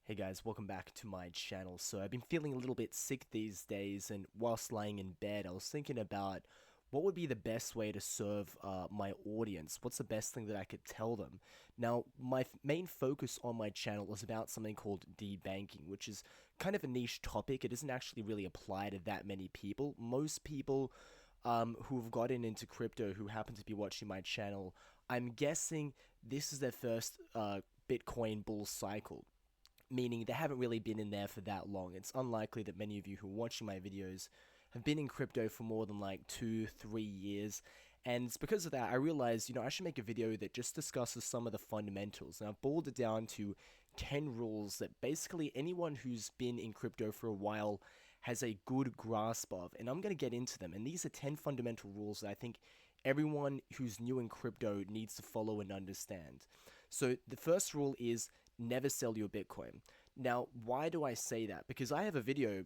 Hey guys, welcome back to my channel. So I've been feeling a little bit sick these days, and whilst lying in bed, I was thinking about what would be the best way to serve my audience. What's the best thing that I could tell them? Now, my main focus on my channel is about something called debanking, which is kind of a niche topic. It doesn't actually really apply to that many people. Most people who've gotten into crypto who happen to be watching my channel, I'm guessing this is their first Bitcoin bull cycle, meaning they haven't really been in there for that long. It's unlikely that many of you who are watching my videos have been in crypto for more than like 2, 3 years. And it's because of that, I realized, I should make a video that just discusses some of the fundamentals. And I've boiled it down to 10 rules that basically anyone who's been in crypto for a while has a good grasp of. And I'm going to get into them. And these are 10 fundamental rules that I think everyone who's new in crypto needs to follow and understand. So the first rule is never sell your Bitcoin. Now, why do I say that? Because I have a video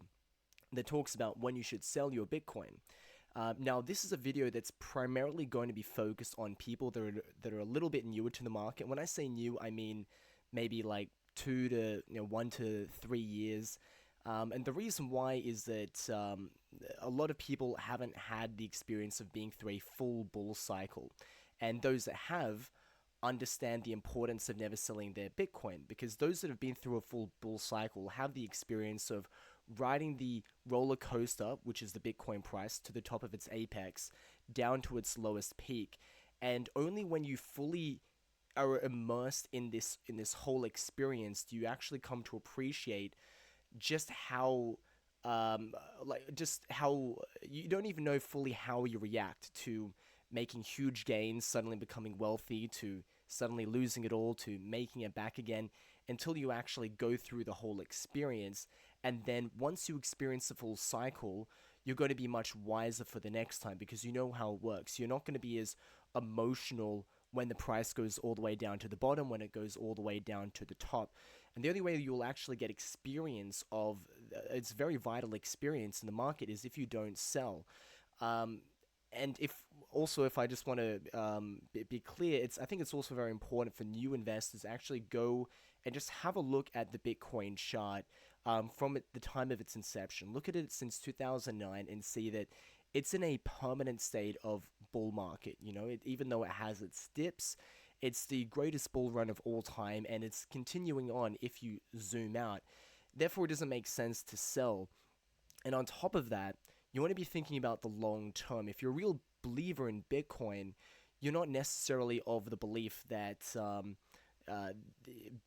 that talks about when you should sell your Bitcoin. Now, this is a video that's primarily going to be focused on people that are a little bit newer to the market. When I say new, I mean maybe like 1 to 3 years. And the reason why is that a lot of people haven't had the experience of being through a full bull cycle, and those that have understand the importance of never selling their Bitcoin, because those that have been through a full bull cycle have the experience of riding the roller coaster, which is the Bitcoin price, to the top of its apex, down to its lowest peak. And only when you fully are immersed in this whole experience do you actually come to appreciate just how just how you don't even know fully how you react to making huge gains, suddenly becoming wealthy, to suddenly losing it all, to making it back again, until you actually go through the whole experience. And then once you experience the full cycle, you're going to be much wiser for the next time, because you know how it works. You're not going to be as emotional when the price goes all the way down to the bottom, when it goes all the way down to the top. And the only way you'll actually get experience of its very vital experience in the market is if you don't sell. And if I just want to be clear, I think it's also very important for new investors to actually go and just have a look at the Bitcoin chart from the time of its inception. Look at it since 2009 and see that it's in a permanent state of bull market. Even though it has its dips, it's the greatest bull run of all time, and it's continuing on if you zoom out. Therefore, it doesn't make sense to sell. And on top of that, you want to be thinking about the long term. If you're a real believer in Bitcoin, you're not necessarily of the belief that uh,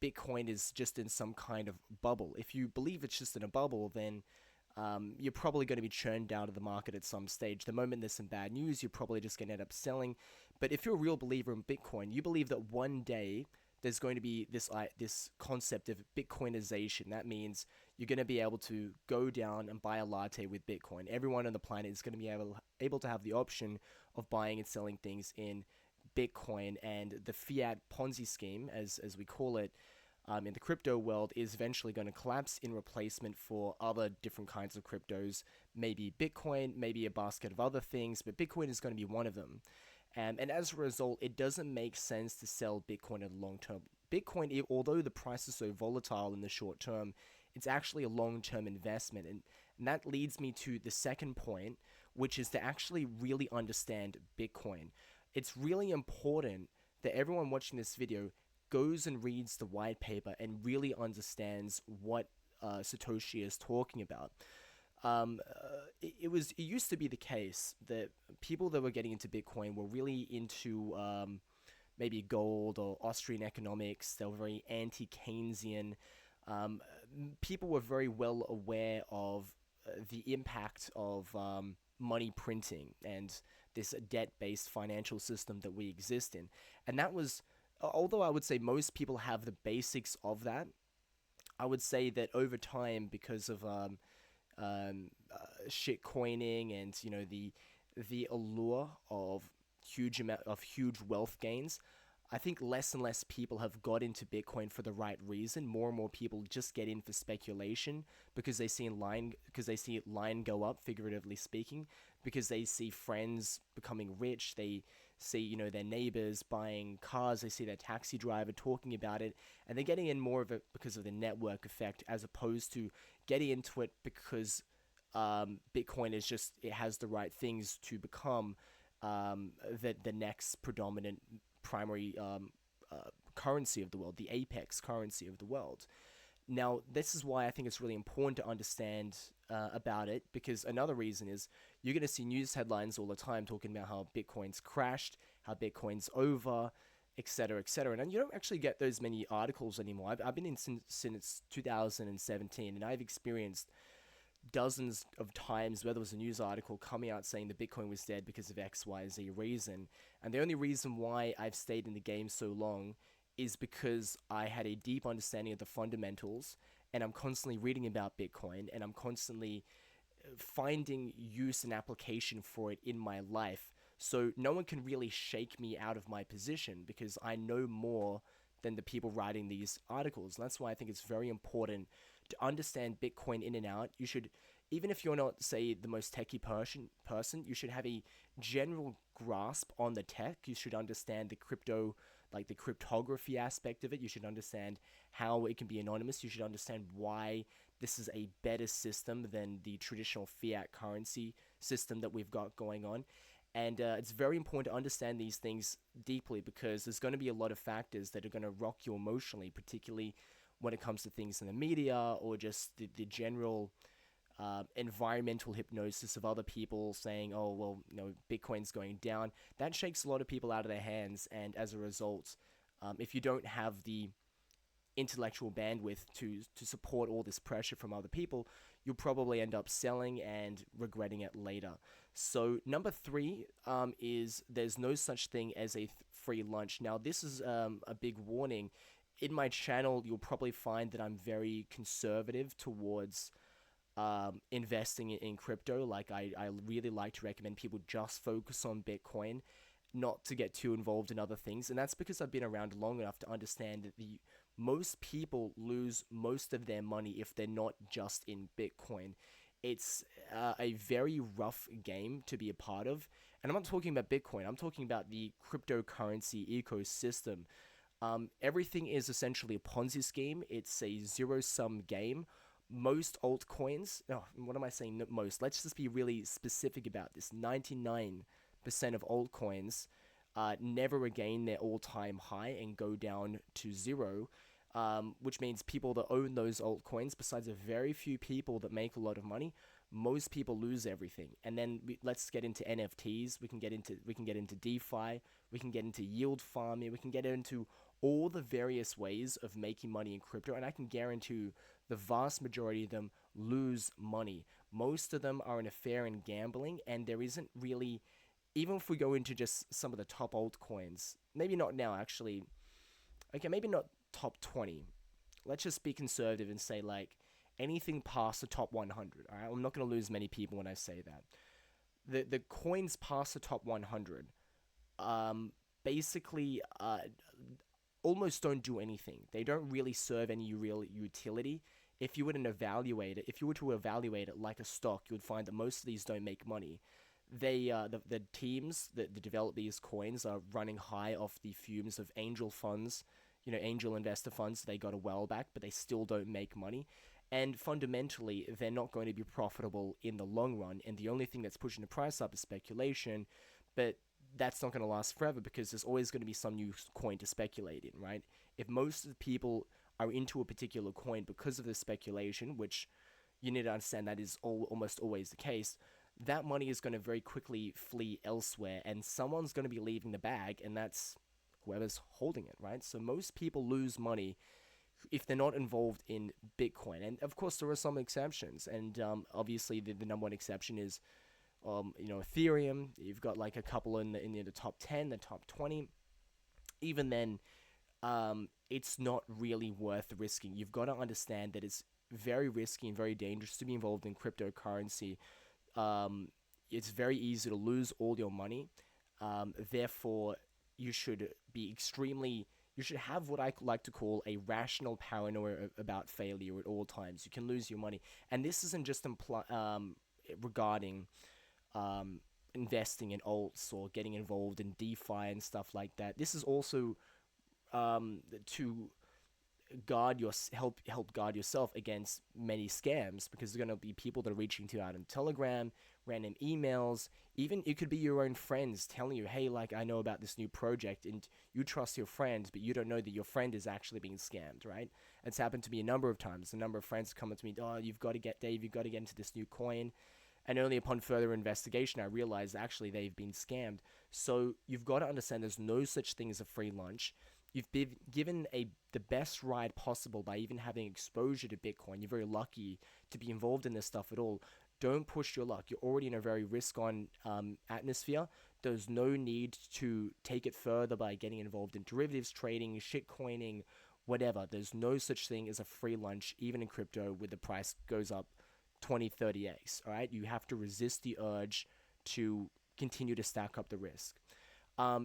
Bitcoin is just in some kind of bubble. If you believe it's just in a bubble, then you're probably going to be churned out of the market at some stage. The moment there's some bad news, you're probably just going to end up selling. But if you're a real believer in Bitcoin, you believe that one day there's going to be this concept of Bitcoinization. That means you're going to be able to go down and buy a latte with Bitcoin. Everyone on the planet is going to be able to have the option of buying and selling things in Bitcoin, and the fiat Ponzi scheme, as we call it, in the crypto world, is eventually going to collapse in replacement for other different kinds of cryptos. Maybe Bitcoin, maybe a basket of other things, but Bitcoin is going to be one of them. And as a result, it doesn't make sense to sell Bitcoin in the long term. Bitcoin, although the price is so volatile in the short term, it's actually a long-term investment. And that leads me to the second point, which is to actually really understand Bitcoin. It's really important that everyone watching this video goes and reads the white paper and really understands what Satoshi is talking about. It used to be the case that people that were getting into Bitcoin were really into maybe gold or Austrian economics. They were very anti-Keynesian. Um, People were very well aware of the impact of money printing and this debt-based financial system that we exist in. And that was, although I would say most people have the basics of that, I would say that over time, because of shit coining and the allure of huge wealth gains, I think less and less people have got into Bitcoin for the right reason. More and more people just get in for speculation because they see line go up, figuratively speaking, because they see friends becoming rich. They see, their neighbors buying cars, they see their taxi driver talking about it, and they're getting in more of it because of the network effect as opposed to getting into it because Bitcoin is just, it has the right things to become the next predominant primary currency of the world, the apex currency of the world. Now, this is why I think it's really important to understand about it, because another reason is you're going to see news headlines all the time talking about how Bitcoin's crashed, how Bitcoin's over, etc., etc. And you don't actually get those many articles anymore. I've been in since 2017, and I've experienced dozens of times where there was a news article coming out saying that Bitcoin was dead because of X, Y, Z reason. And the only reason why I've stayed in the game so long is because I had a deep understanding of the fundamentals, and I'm constantly reading about Bitcoin, and I'm constantly finding use and application for it in my life. So no one can really shake me out of my position because I know more than the people writing these articles. And that's why I think it's very important to understand Bitcoin in and out. You should, even if you're not, say, the most techie person, you should have a general grasp on the tech. You should understand the crypto, like the cryptography aspect of it. You should understand how it can be anonymous. You should understand why this is a better system than the traditional fiat currency system that we've got going on. And it's very important to understand these things deeply because there's going to be a lot of factors that are going to rock you emotionally, particularly when it comes to things in the media or just the general environmental hypnosis of other people saying, oh, well, Bitcoin's going down. That shakes a lot of people out of their hands. And as a result, if you don't have the intellectual bandwidth to support all this pressure from other people, you'll probably end up selling and regretting it later. So number three is there's no such thing as a free lunch. Now this is a big warning. In my channel, you'll probably find that I'm very conservative towards investing in crypto. Like I really like to recommend people just focus on Bitcoin, not to get too involved in other things. And that's because I've been around long enough to understand that the most people lose most of their money if they're not just in Bitcoin. It's a very rough game to be a part of. And I'm not talking about Bitcoin, I'm talking about the cryptocurrency ecosystem. Everything is essentially a Ponzi scheme. It's a zero-sum game. Most altcoins, oh, what am I saying? Most. Let's just be really specific about this. 99% of altcoins never regain their all-time high and go down to zero, which means people that own those altcoins, besides a very few people that make a lot of money, most people lose everything. And then let's get into NFTs. We can get into DeFi. We can get into yield farming. We can get into all the various ways of making money in crypto, and I can guarantee the vast majority of them lose money. Most of them are in a fair in gambling, and there isn't really, even if we go into just some of the top altcoins, maybe not now actually, okay, maybe not top 20. Let's just be conservative and say like anything past the top 100. All right, I'm not going to lose many people when I say that. The coins past the top 100, basically, almost don't do anything. They don't really serve any real utility. If you were to evaluate it like a stock, you would find that most of these don't make money. The teams that develop these coins are running high off the fumes of angel funds, angel investor funds they got a while back, but they still don't make money. And fundamentally, they're not going to be profitable in the long run. And the only thing that's pushing the price up is speculation. But that's not going to last forever because there's always going to be some new coin to speculate in, right? If most of the people are into a particular coin because of the speculation, which you need to understand that is almost always the case, that money is going to very quickly flee elsewhere, and someone's going to be leaving the bag, and that's whoever's holding it, right? So most people lose money if they're not involved in Bitcoin. And of course, there are some exceptions, and obviously the number one exception is Ethereum. You've got like a couple in the top 10, the top 20. Even then, it's not really worth risking. You've got to understand that it's very risky and very dangerous to be involved in cryptocurrency. It's very easy to lose all your money. Therefore, you should have what I like to call a rational paranoia about failure at all times. You can lose your money. And this isn't just regarding investing in alts or getting involved in DeFi and stuff like that. This is also to help guard yourself against many scams, because there's going to be people that are reaching to you out on Telegram, random emails, even it could be your own friends telling you, hey, like, I know about this new project, and you trust your friend, but you don't know that your friend is actually being scammed, right? It's happened to me a number of times. A number of friends come up to me, oh, you've got to get, Dave, you've got to get into this new coin. And only upon further investigation, I realized actually they've been scammed. So you've got to understand there's no such thing as a free lunch. You've been given the best ride possible by even having exposure to Bitcoin. You're very lucky to be involved in this stuff at all. Don't push your luck. You're already in a very risk-on atmosphere. There's no need to take it further by getting involved in derivatives trading, shitcoining, whatever. There's no such thing as a free lunch, even in crypto, where the price goes up 20, 30x. All right, you have to resist the urge to continue to stack up the risk.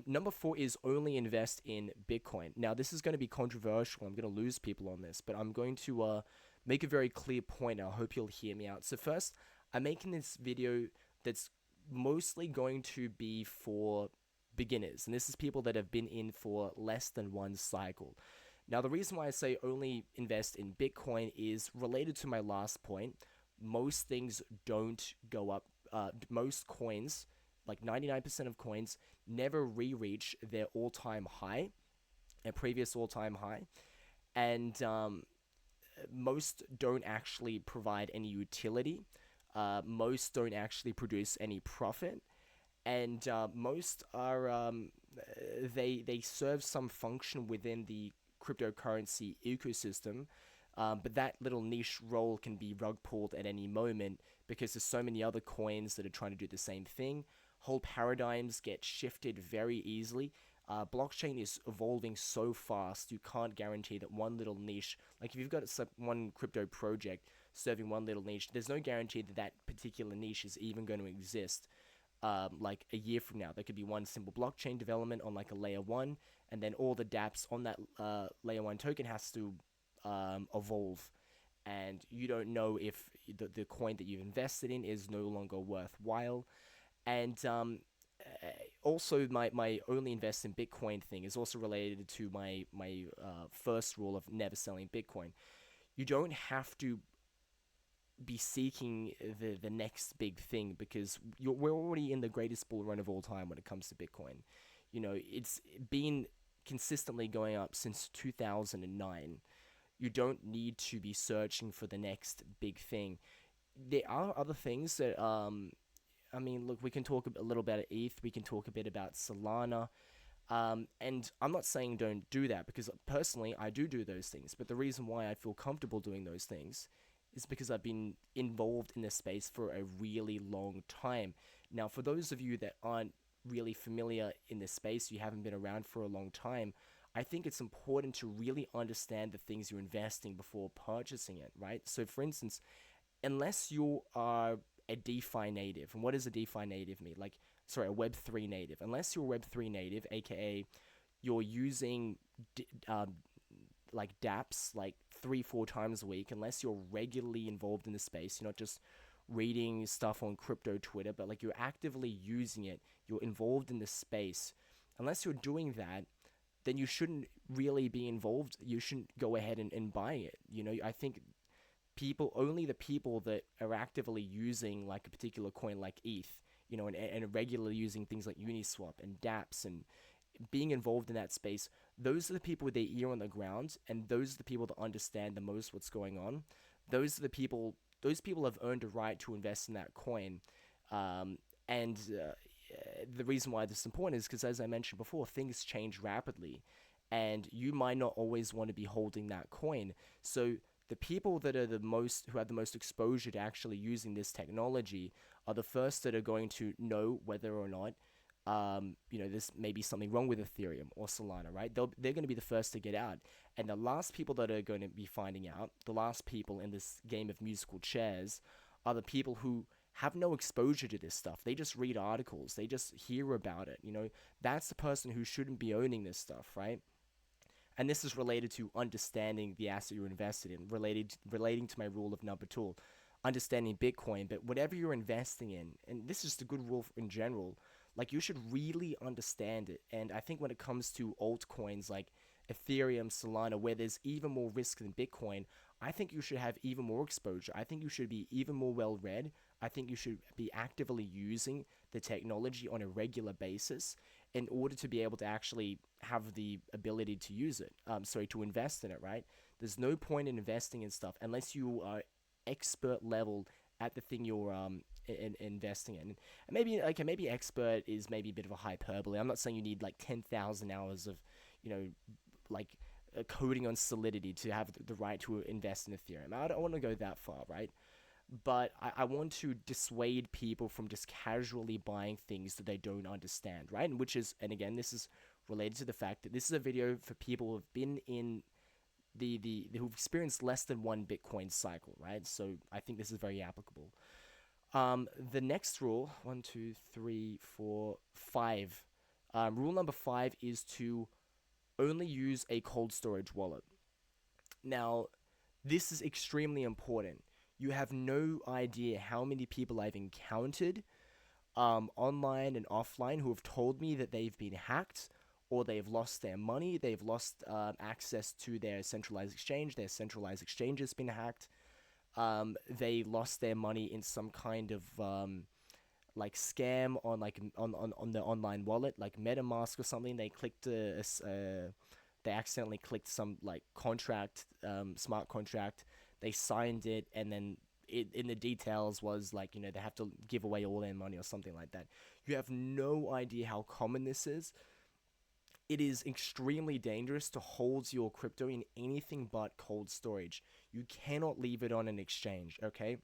Number 4 is only invest in Bitcoin. Now, this is going to be controversial. I'm going to lose people on this, but I'm going to make a very clear point. I hope you'll hear me out. So first, I'm making this video that's mostly going to be for beginners, and this is people that have been in for less than one cycle. Now, the reason why I say only invest in Bitcoin is related to my last point. Most things don't go up. Most coins, like 99% of coins, never re-reach their all-time high, a previous all-time high, and most don't actually provide any utility. Most don't actually produce any profit, and most are they serve some function within the cryptocurrency ecosystem. But that little niche role can be rug pulled at any moment because there's so many other coins that are trying to do the same thing. Whole paradigms get shifted very easily. Blockchain is evolving so fast, you can't guarantee that one little niche, like if you've got one crypto project serving one little niche, there's no guarantee that that particular niche is even going to exist. Like a year from now, there could be one simple blockchain development on like a layer 1, and then all the dApps on that layer 1 token has to evolve, and you don't know if the coin that you've invested in is no longer worthwhile. And also my only invest in Bitcoin thing is also related to my first rule of never selling Bitcoin. You don't have to be seeking the next big thing, because we're already in the greatest bull run of all time when it comes to Bitcoin. You know, it's been consistently going up since 2009. You don't need to be searching for the next big thing. There are other things that, I mean, look, we can talk a little about ETH, we can talk a bit about Solana, and I'm not saying don't do that, because personally, I do those things, but the reason why I feel comfortable doing those things is because I've been involved in this space for a really long time. Now, for those of you that aren't really familiar in this space, you haven't been around for a long time, I think it's important to really understand the things you're investing before purchasing it, right? So for instance, unless you are a DeFi native, and what does a DeFi native mean? Like, sorry, a Web3 native. Unless you're a Web3 native, aka you're using like dApps like 3-4 times a week, unless you're regularly involved in the space, you're not just reading stuff on crypto Twitter, but like you're actively using it, you're involved in the space. Unless you're doing that, then you shouldn't really be involved. You shouldn't go ahead and buy it. You know, I think only the people that are actively using like a particular coin like ETH, you know, and regularly using things like Uniswap and dApps and being involved in that space, those are the people with their ear on the ground, and those are the people that understand the most what's going on. Those people have earned a right to invest in that coin. And the reason why this is important is because, as I mentioned before, things change rapidly, and you might not always want to be holding that coin. So the people that are who have the most exposure to actually using this technology are the first that are going to know whether or not you know, there's maybe something wrong with Ethereum or Solana, right? They're going to be the first to get out. And the last people that are going to be finding out, the last people in this game of musical chairs, are the people who have no exposure to this stuff. They just read articles. They just hear about it. You know, that's the person who shouldn't be owning this stuff, right? And this is related to understanding the asset you're invested in, relating to my rule of number 2. understanding Bitcoin, but whatever you're investing in, and this is just a good rule in general, like you should really understand it. And I think when it comes to altcoins like Ethereum, Solana, where there's even more risk than Bitcoin, I think you should have even more exposure. I think you should be even more well read. I think you should be actively using the technology on a regular basis in order to be able to actually have the ability to use it. Sorry, to invest in it, right? There's no point in investing in stuff unless you are expert level at the thing you're investing in. And maybe okay, maybe expert is maybe a bit of a hyperbole. I'm not saying you need like 10,000 hours of, you know, like coding on Solidity to have the right to invest in Ethereum. I don't want to go that far, right? But I want to dissuade people from just casually buying things that they don't understand, right? And which is, and again, this is related to the fact that this is a video for people who have been in who've experienced less than one Bitcoin cycle, right? So I think this is very applicable. The next rule, one, two, three, four, five. Rule number 5 is to only use a cold storage wallet. Now, this is extremely important. You have no idea how many people I've encountered online and offline who have told me that they've been hacked or they've lost their money, they've lost access to their centralized exchange, their centralized exchange has been hacked, they lost their money in some kind of like scam on like on the online wallet, like MetaMask or something. They accidentally clicked some like contract, smart contract. They signed it, and then in the details was like, you know, they have to give away all their money or something like that. You have no idea how common this is. It is extremely dangerous to hold your crypto in anything but cold storage. You cannot leave it on an exchange, okay?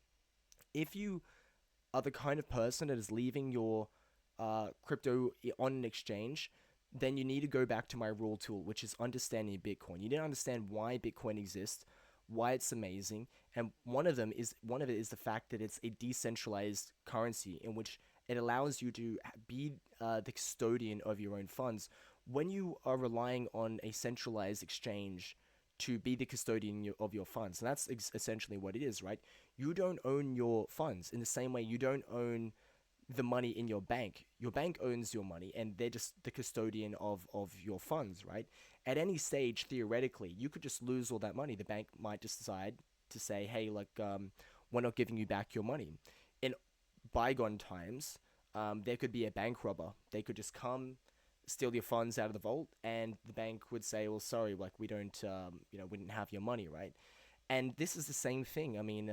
If you are the kind of person that is leaving your crypto on an exchange, then you need to go back to my rule tool, which is understanding Bitcoin. You need to understand why Bitcoin exists, why it's amazing, and one of it is the fact that it's a decentralized currency in which it allows you to be the custodian of your own funds. When you are relying on a centralized exchange to be the custodian of your funds, and that's essentially what it is, right? You don't own your funds in the same way you don't own the money in your bank. Your bank owns your money, and they're just the custodian of your funds, right? At any stage, theoretically, you could just lose all that money. The bank might just decide to say, hey, like, we're not giving you back your money. In bygone times, there could be a bank robber. They could just come, steal your funds out of the vault, and the bank would say, well, sorry, like, we don't, we didn't have your money, right? And this is the same thing. I mean,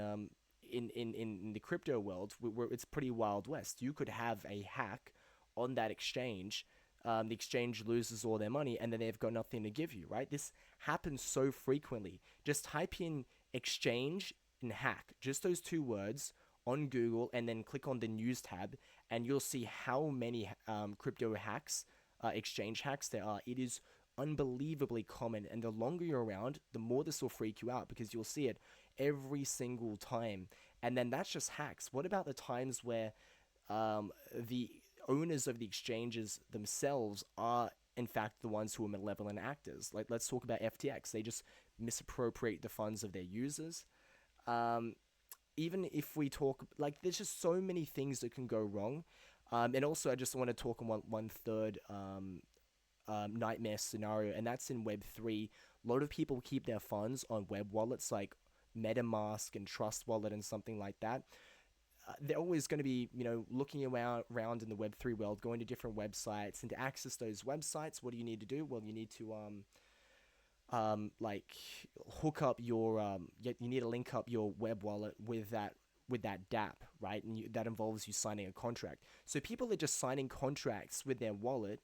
in the crypto world, where it's pretty wild west. You could have a hack on that exchange. The exchange loses all their money, and then they've got nothing to give you, right? This happens so frequently. Just type in exchange and hack, just those two words on Google, and then click on the news tab, and you'll see how many crypto hacks, exchange hacks there are. It is unbelievably common, and the longer you're around, the more this will freak you out, because you'll see it every single time. And then that's just hacks. What about the times where the owners of the exchanges themselves are in fact the ones who are malevolent actors? Like, let's talk about FTX. They just misappropriate the funds of their users. Even if we talk, like, there's just so many things that can go wrong. And also, I just want to talk on one third nightmare scenario, and that's in Web3. A lot of people keep their funds on web wallets like MetaMask and Trust Wallet and something like that. They're always going to be, looking around in the Web3 world, going to different websites, and to access those websites, what do you need to do? Well, you need to like hook up your you need to link up your web wallet with that dApp, right? And that involves you signing a contract. So people are just signing contracts with their wallet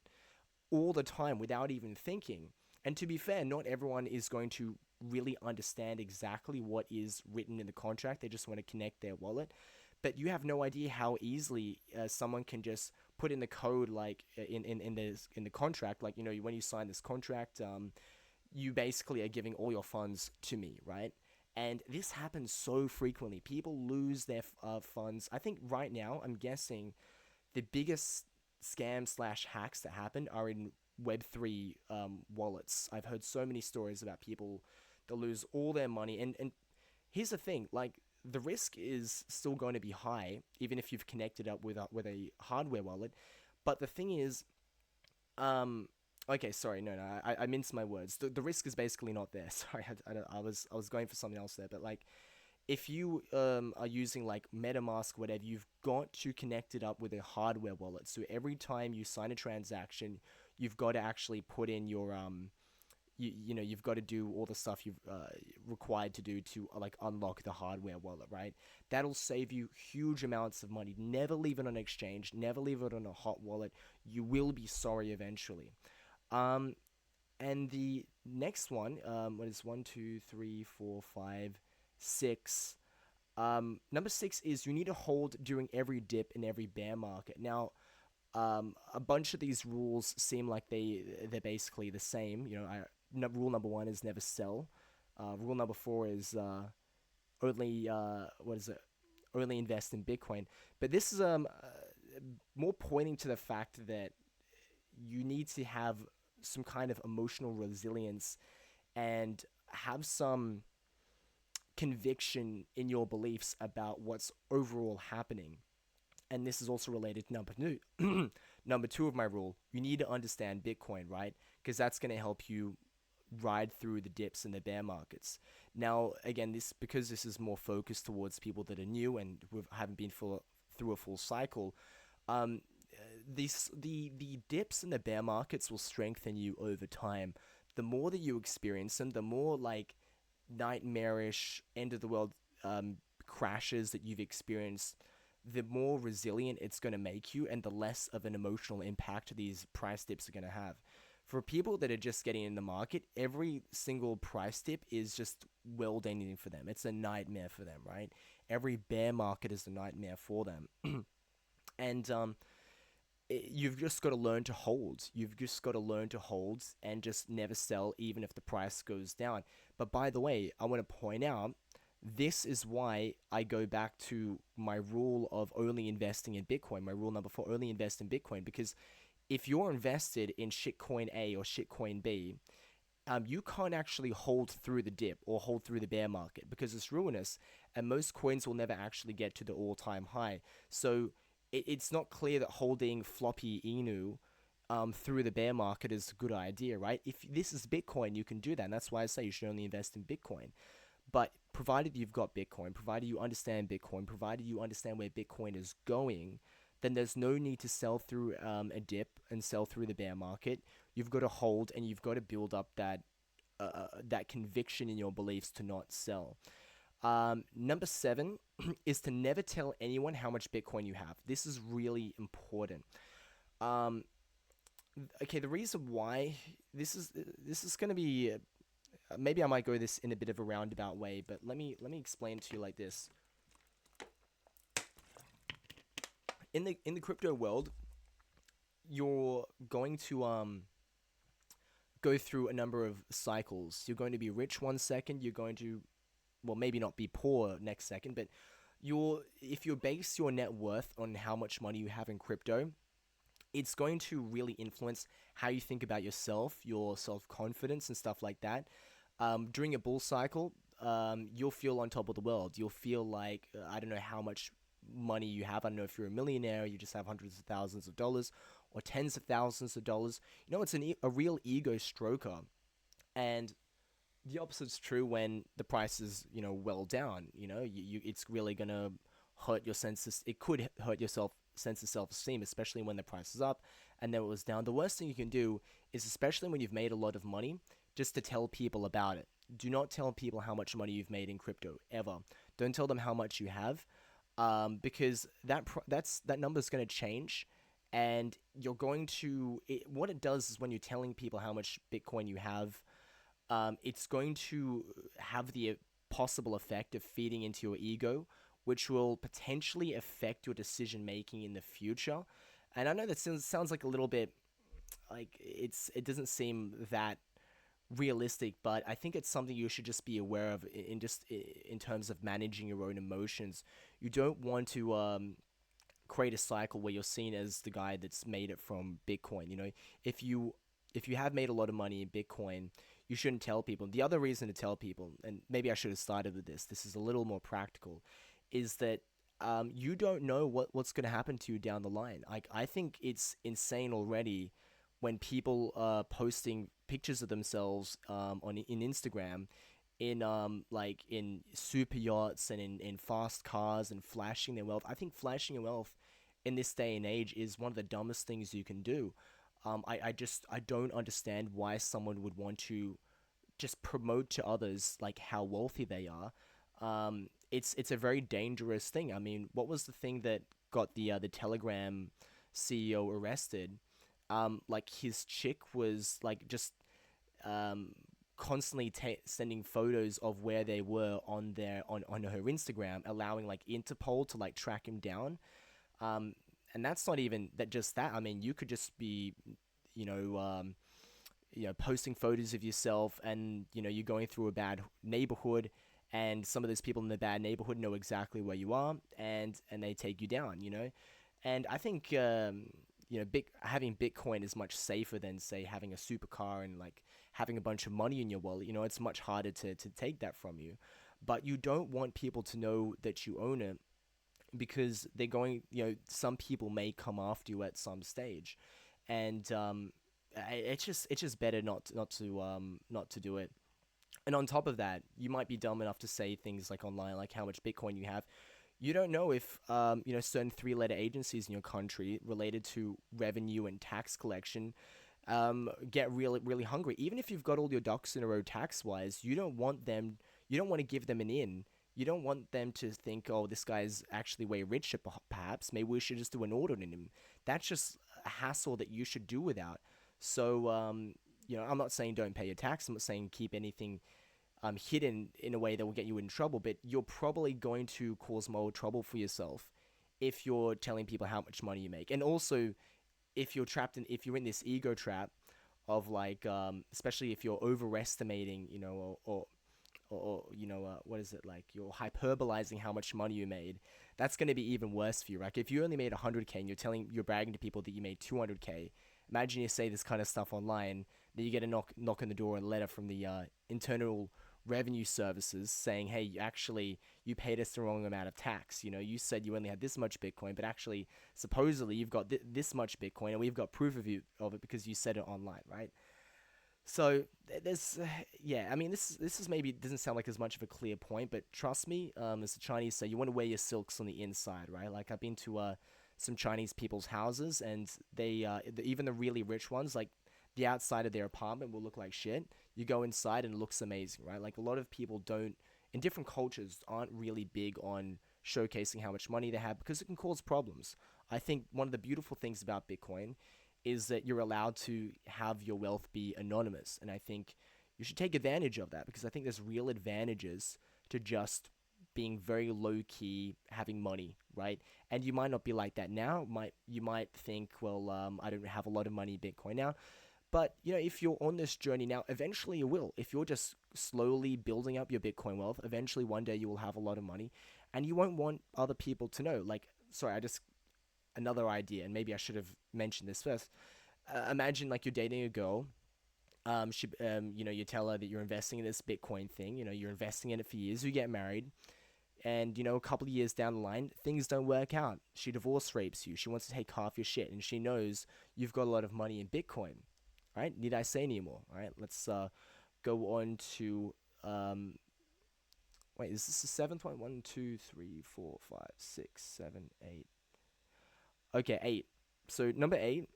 all the time without even thinking. And to be fair, not everyone is going to really understand exactly what is written in the contract. They just want to connect their wallet. But you have no idea how easily someone can just put in the code, like in the contract. Like, when you sign this contract, you basically are giving all your funds to me, right? And this happens so frequently. People lose their funds. I think right now, I'm guessing the biggest scam/hacks that happen are in Web3 wallets. I've heard so many stories about people that lose all their money. And here's the thing, like, the risk is still going to be high, even if you've connected up with a hardware wallet. But the thing is, um, okay, sorry, no, I minced my words. The risk is basically not there. Sorry, I was going for something else there, but like if you are using like MetaMask, whatever, you've got to connect it up with a hardware wallet. So every time you sign a transaction, you've got to actually put in your you know you've got to do all the stuff you've required to do to like unlock the hardware wallet, right? That'll save you huge amounts of money. Never leave it on exchange. Never leave it on a hot wallet. You will be sorry eventually. Um, and the next one, what is one, two, three, four, five, six? Number six is you need to hold during every dip in every bear market. Now, a bunch of these rules seem like they're basically the same. You know, no, rule number one is never sell. Rule number four is only what is it? Only invest in Bitcoin. But this is more pointing to the fact that you need to have some kind of emotional resilience and have some conviction in your beliefs about what's overall happening. And this is also related to number two. Number two of my rule: you need to understand Bitcoin, right? Because that's going to help you ride through the dips and the bear markets. Now, again, this because this is more focused towards people that are new and who haven't been through a full cycle. Um, the dips and the bear markets will strengthen you over time. The more that you experience them, the more like nightmarish end of the world crashes that you've experienced, the more resilient it's going to make you, and the less of an emotional impact these price dips are going to have. For people that are just getting in the market, every single price dip is just world ending for them. It's a nightmare for them, right? Every bear market is a nightmare for them. And you've just got to learn to hold. You've just got to learn to hold and just never sell, even if the price goes down. But by the way, I want to point out this is why I go back to my rule of only investing in Bitcoin. My rule number four: only invest in Bitcoin. Because if you're invested in shitcoin A or shitcoin B, you can't actually hold through the dip or hold through the bear market because it's ruinous, and most coins will never actually get to the all-time high. So it's not clear that holding floppy Inu through the bear market is a good idea, right? If this is Bitcoin, you can do that, and that's why I say you should only invest in Bitcoin. But provided you've got Bitcoin, provided you understand Bitcoin, provided you understand where Bitcoin is going, then there's no need to sell through a dip and sell through the bear market. You've got to hold, and you've got to build up that conviction in your beliefs to not sell. Number seven is to never tell anyone how much Bitcoin you have. This is really important. Um, okay, the reason why this is going to be maybe I might go this in a bit of a roundabout way, but let me explain to you like this. In the crypto world, you're going to go through a number of cycles. You're going to be rich one second, you're going to, well, maybe not be poor next second, but if you base your net worth on how much money you have in crypto, it's going to really influence how you think about yourself, your self-confidence and stuff like that. During a bull cycle, you'll feel on top of the world. You'll feel like, I don't know how much money you have. I don't know if you're a millionaire, you just have hundreds of thousands of dollars or tens of thousands of dollars. You know, it's a real ego stroker. And the opposite's true when the price is, well down. It's really going to hurt your senses. It could hurt your sense of self-esteem, especially when the price is up and then it was down. The worst thing you can do is, especially when you've made a lot of money, just to tell people about it. Do not tell people how much money you've made in crypto, ever. Don't tell them how much you have, because that number is going to change, and you're going to what it does is when you're telling people how much Bitcoin you have, it's going to have the possible effect of feeding into your ego, which will potentially affect your decision making in the future. And I know that sounds like a little bit like it doesn't seem that realistic, but I think it's something you should just be aware of in terms of managing your own emotions. You don't want to create a cycle where you're seen as the guy that's made it from Bitcoin. If you have made a lot of money in Bitcoin, you shouldn't tell people. The other reason to tell people, and maybe I should have started with this is a little more practical, is that you don't know what's going to happen to you down the line. Like, I think it's insane already when people are posting pictures of themselves in Instagram in like in super yachts and in fast cars and flashing their wealth. I think flashing your wealth in this day and age is one of the dumbest things you can do. I don't understand why someone would want to just promote to others like how wealthy they are. It's a very dangerous thing. I mean, what was the thing that got the Telegram CEO arrested? Like his chick was like just um constantly sending photos of where they were on her Instagram, allowing like Interpol to like track him down. Um, and that's not even that just that. I mean, you could just be, you know, um, posting photos of yourself, and you're going through a bad neighborhood, and some of those people in the bad neighborhood know exactly where you are, and they take you down. And I think having Bitcoin is much safer than say having a supercar and like having a bunch of money in your wallet. It's much harder to take that from you, but you don't want people to know that you own it because they're going. Some people may come after you at some stage, and it's just better not to do it. And on top of that, you might be dumb enough to say things like online, like how much Bitcoin you have. You don't know if certain three-letter agencies in your country related to revenue and tax collection get really really hungry. Even if you've got all your ducks in a row tax-wise, you don't want them. You don't want to give them an in. You don't want them to think, oh, this guy's actually way richer, perhaps. Maybe we should just do an audit in him. That's just a hassle that you should do without. So, I'm not saying don't pay your tax. I'm not saying keep anything hidden in a way that will get you in trouble, but you're probably going to cause more trouble for yourself if you're telling people how much money you make. And also, if you're in this ego trap of like, especially if you're overestimating, what is it like? You're hyperbolizing how much money you made. That's going to be even worse for you, right? If you only made 100K and you're bragging to people that you made 200K, imagine you say this kind of stuff online, then you get a knock on the door and a letter from the internal revenue services saying, hey, you paid us the wrong amount of tax. You said you only had this much Bitcoin, but actually, supposedly, you've got this much Bitcoin, and we've got proof of it because you said it online, right? So there's, yeah, I mean, this is maybe doesn't sound like as much of a clear point, but trust me, as the Chinese say, you want to wear your silks on the inside, right? Like I've been to some Chinese people's houses, and even the really rich ones, like the outside of their apartment will look like shit. You go inside and it looks amazing, right? Like a lot of people in different cultures aren't really big on showcasing how much money they have because it can cause problems. I think one of the beautiful things about Bitcoin is that you're allowed to have your wealth be anonymous. And I think you should take advantage of that because I think there's real advantages to just being very low key, having money, right? And you might not be like that now. You might think, well, I don't have a lot of money in Bitcoin now. But if you're on this journey now, eventually you will. If you're just slowly building up your Bitcoin wealth, eventually one day you will have a lot of money, and you won't want other people to know. Like, sorry, another idea, and maybe I should have mentioned this first. Imagine like you're dating a girl. You tell her that you're investing in this Bitcoin thing. You're investing in it for years. You get married, and a couple of years down the line, things don't work out. She divorce rapes you. She wants to take half your shit, and she knows you've got a lot of money in Bitcoin. Right? Need I say any more? All right, let's go on to wait, is this the seventh one? 1, 2, 3, 4, 5, 6, 7, 8. Okay, 8. So number 8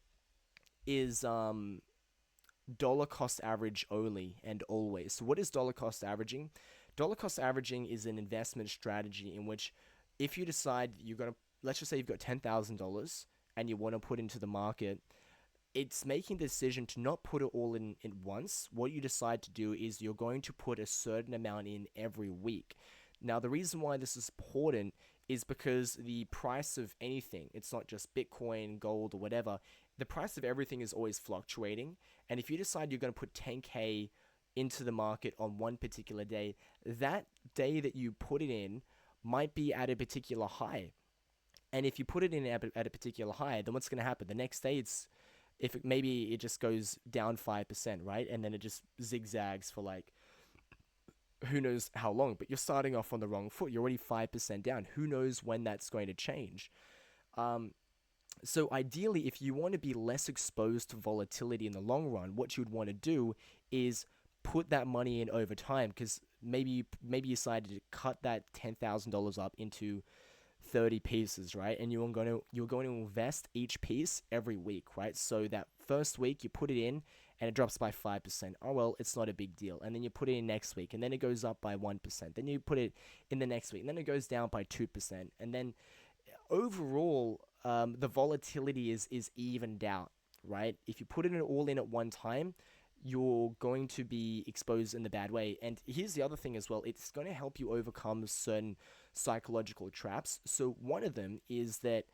is dollar cost average only and always. So what is dollar cost averaging? Dollar cost averaging is an investment strategy in which if you decide you're gonna, let's just say you've got $10,000 and you want to put into the market, it's making the decision to not put it all in once. What you decide to do is you're going to put a certain amount in every week. Now, the reason why this is important is because the price of anything, it's not just Bitcoin, gold, or whatever, the price of everything is always fluctuating. And if you decide you're going to put 10K into the market on one particular day, that day that you put it in might be at a particular high. And if you put it in at a particular high, then what's going to happen? The next day, if maybe it just goes down 5%, right? And then it just zigzags for like who knows how long, but you're starting off on the wrong foot. You're already 5% down. Who knows when that's going to change? Um, so ideally, if you want to be less exposed to volatility in the long run, what you would want to do is put that money in over time, because maybe you decided to cut that $10,000 up into 30 pieces, right? And you're going to invest each piece every week, right? So that first week you put it in and it drops by 5%. Oh well, it's not a big deal. And then you put it in next week and then it goes up by 1%. Then you put it in the next week and then it goes down by 2%. And then overall, the volatility is evened out, right? If you put it all in at one time, you're going to be exposed in the bad way. And here's the other thing as well, it's going to help you overcome certain psychological traps. So one of them is that,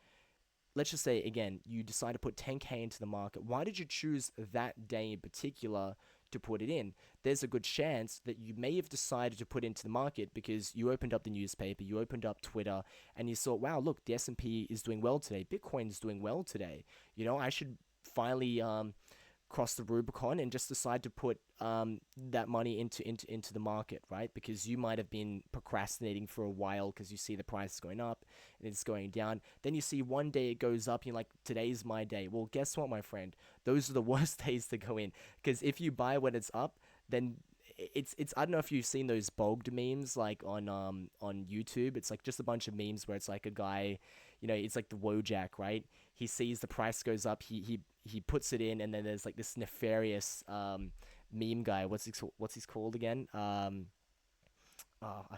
let's just say again, you decide to put 10K into the market. Why did you choose that day in particular to put it in? There's a good chance that you may have decided to put into the market because you opened up the newspaper, you opened up Twitter, and you saw, wow, look, the S&P is doing well today, Bitcoin is doing well today. I should finally cross the Rubicon and just decide to put that money into the market, right? Because you might have been procrastinating for a while because you see the price going up and it's going down. Then you see one day it goes up, and you're like, today's my day. Well, guess what, my friend? Those are the worst days to go in, because if you buy when it's up, then it's I don't know if you've seen those bogged memes like on YouTube. It's like just a bunch of memes where it's like a guy, it's like the Wojak, right? He sees the price goes up, he puts it in, and then there's like this nefarious meme guy. What's he called again? I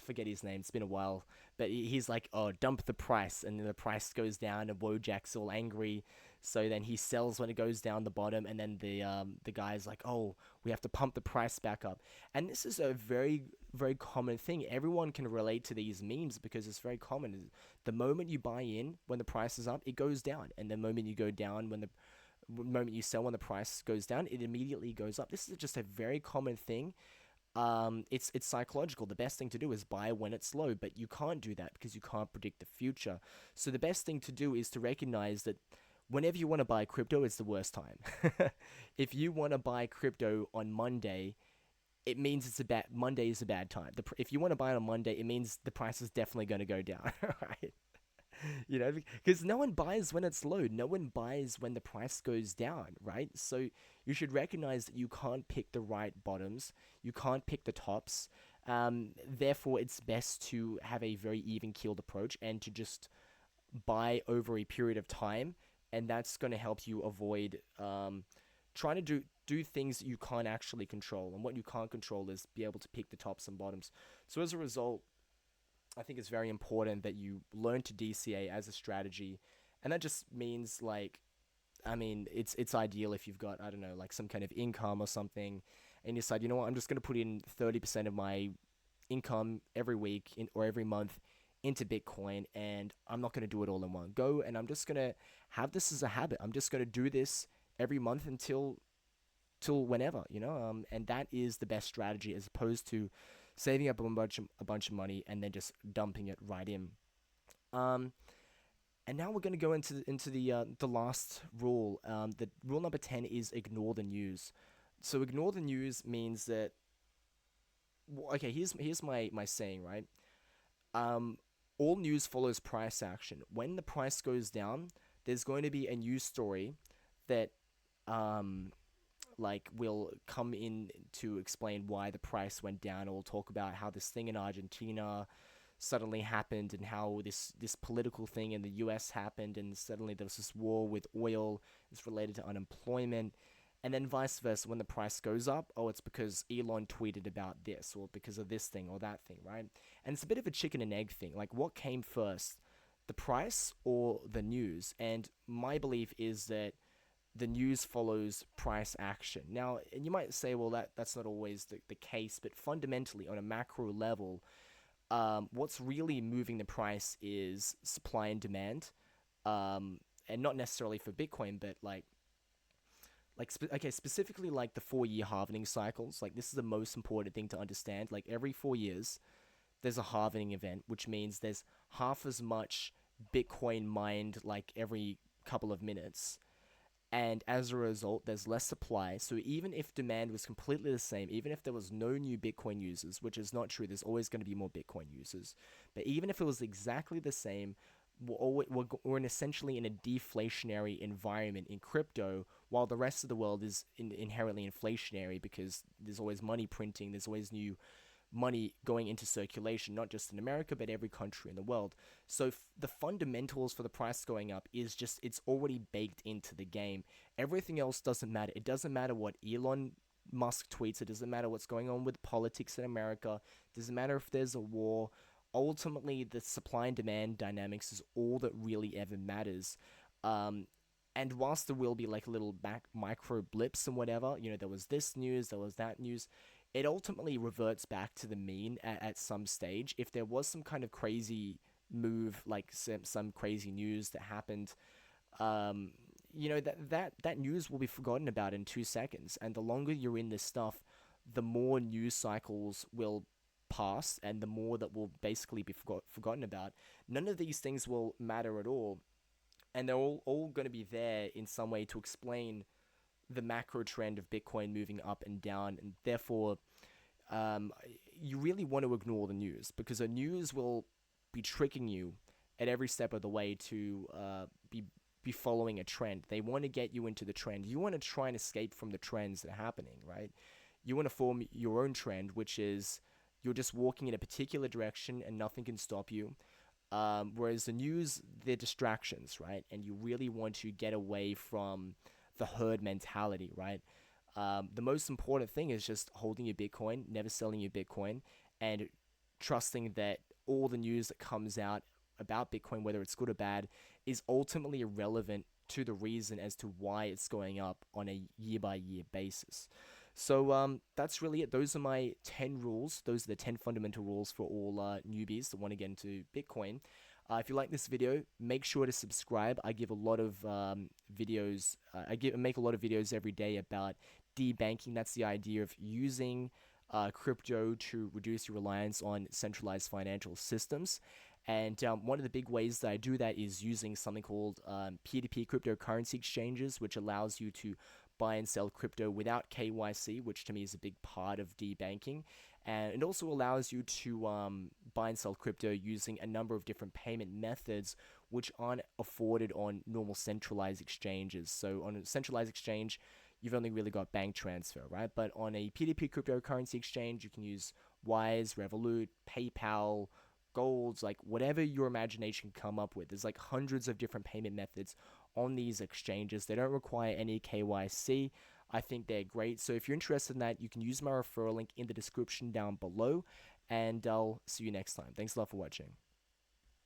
forget his name. It's been a while, but he's like, "Oh, dump the price," and then the price goes down, and Wojak's all angry. So then he sells when it goes down the bottom, and then the guy's like, "Oh, we have to pump the price back up." And this is a very very common thing. Everyone can relate to these memes because it's very common. The moment you buy in when the price is up, it goes down, and the moment you go down when the moment you sell when the price goes down, it immediately goes up. This is just a very common thing. It's psychological. The best thing to do is buy when it's low, but you can't do that because you can't predict the future. So the best thing to do is to recognize that whenever you want to buy crypto, it's the worst time. If you want to buy crypto on Monday, it means Monday is a bad time. If you want to buy it on Monday, it means the price is definitely going to go down, right? Because no one buys when it's low. No one buys when the price goes down, right? So you should recognize that you can't pick the right bottoms. You can't pick the tops. Therefore, it's best to have a very even-keeled approach and to just buy over a period of time. And that's going to help you avoid trying to do things that you can't actually control. And what you can't control is be able to pick the tops and bottoms. So as a result, I think it's very important that you learn to DCA as a strategy, and that just means like, I mean, it's ideal if you've got, I don't know, like some kind of income or something, and you decide, I'm just gonna put in 30% of my income every week or every month into Bitcoin, and I'm not gonna do it all in one go, and I'm just gonna have this as a habit. I'm just gonna do this every month until till whenever, and that is the best strategy as opposed to saving up a bunch of money and then just dumping it right in. Um, and now we're going to go into the last rule. The rule number 10 is ignore the news. So ignore the news means that, okay, here's my saying, right? Um, all news follows price action. When the price goes down, there's going to be a news story that like will come in to explain why the price went down, or we'll talk about how this thing in Argentina suddenly happened, and how this political thing in the US happened, and suddenly there was this war with oil. It's related to unemployment. And then vice versa, when the price goes up, oh, it's because Elon tweeted about this, or because of this thing or that thing, right? And it's a bit of a chicken and egg thing. Like, what came first, the price or the news? And my belief is that the news follows price action. Now, and you might say, well, that's not always the case, but fundamentally, on a macro level, what's really moving the price is supply and demand, and not necessarily for Bitcoin, but specifically like the 4-year halvening cycles. Like, this is the most important thing to understand. Like, every 4 years, there's a halvening event, which means there's half as much Bitcoin mined like every couple of minutes. And as a result, there's less supply. So even if demand was completely the same, even if there was no new Bitcoin users, which is not true, there's always going to be more Bitcoin users. But even if it was exactly the same, we're essentially in a deflationary environment in crypto, while the rest of the world is inherently inflationary because there's always money printing, there's always new money going into circulation, not just in America, but every country in the world. So the fundamentals for the price going up is just, it's already baked into the game. Everything else doesn't matter. It doesn't matter what Elon Musk tweets. It doesn't matter what's going on with politics in America. It doesn't matter if there's a war. Ultimately, the supply and demand dynamics is all that really ever matters. Um, and whilst there will be like little micro blips and whatever, there was this news, there was that news, it ultimately reverts back to the mean at some stage. If there was some kind of crazy move, like some crazy news that happened, um, that news will be forgotten about in 2 seconds. And the longer you're in this stuff, the more news cycles will pass, and the more that will basically be forgotten about. None of these things will matter at all, and they're all going to be there in some way to explain the macro trend of Bitcoin moving up and down, and therefore, um, you really want to ignore the news, because the news will be tricking you at every step of the way to be following a trend. They want to get you into the trend. You want to try and escape from the trends that are happening, right? You want to form your own trend, which is you're just walking in a particular direction and nothing can stop you. Whereas the news, they're distractions, right? And you really want to get away from the herd mentality, right? The most important thing is just holding your Bitcoin, never selling your Bitcoin, and trusting that all the news that comes out about Bitcoin, whether it's good or bad, is ultimately irrelevant to the reason as to why it's going up on a year by year basis. So that's really it. Those are my 10 rules. Those are the 10 fundamental rules for all newbies that want to get into Bitcoin. If you like this video, make sure to subscribe. I give a lot of videos. Make a lot of videos every day about debanking. That's the idea of using crypto to reduce your reliance on centralized financial systems. And one of the big ways that I do that is using something called peer-to-peer cryptocurrency exchanges, which allows you to buy and sell crypto without KYC, which to me is a big part of debanking. And it also allows you to buy and sell crypto using a number of different payment methods which aren't afforded on normal centralized exchanges. So on a centralized exchange, you've only really got bank transfer, right? But on a peer-to-peer cryptocurrency exchange, you can use Wise, Revolut, PayPal, Golds, like whatever your imagination can come up with. There's like hundreds of different payment methods on these exchanges. They don't require any KYC. I think they're great. So if you're interested in that, you can use my referral link in the description down below, and I'll see you next time. Thanks a lot for watching.